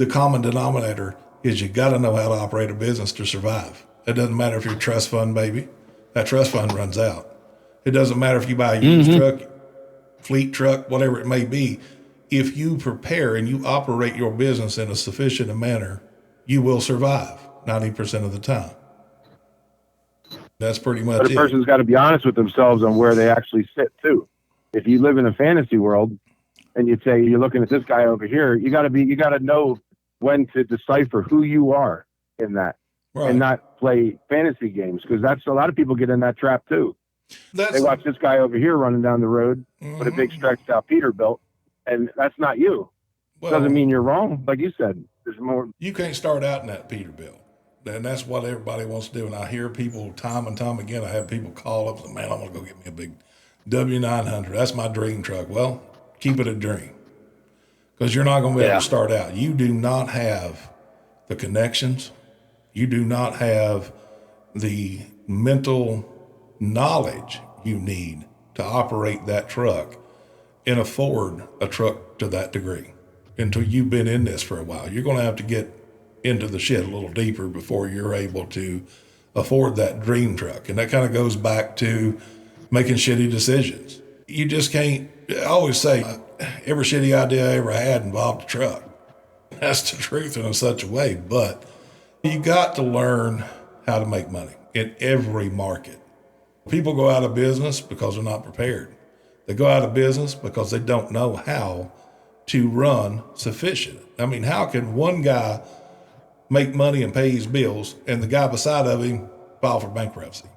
the common denominator is you got to know how to operate a business to survive. It doesn't matter if you're a trust fund baby. That trust fund runs out. It doesn't matter if you buy a used truck, fleet truck, whatever it may be. If you prepare and you operate your business in a sufficient manner, you will survive 90% of the time. That's pretty much it. But a person's got to be honest with themselves on where they actually sit too. If you live in a fantasy world and you say you're looking at this guy over here, you got to know when to decipher who you are in that, and not play fantasy games, because that's a lot of people get in that trap too. They watch this guy over here running down the road with a big stretched out Peterbilt, and that's not you. Well, doesn't mean you're wrong. Like you said, there's more. You can't start out in that Peterbilt. And that's what everybody wants to do. And I hear people time and time again, I have people call up and say, man, I'm going to go get me a big W900. That's my dream truck. Well, keep it a dream, because you're not going to be able to start out. You do not have the connections. You do not have the mental knowledge you need to operate that truck and afford a truck to that degree until you've been in this for a while. You're going to have to get into the shit a little deeper before you're able to afford that dream truck. And that kind of goes back to making shitty decisions. You just can't. I always say every shitty idea I ever had involved a truck. That's the truth in such a way. But you got to learn how to make money in every market. People go out of business because they're not prepared. They go out of business because they don't know how to run sufficient. I mean, how can one guy make money and pay his bills and the guy beside of him file for bankruptcy?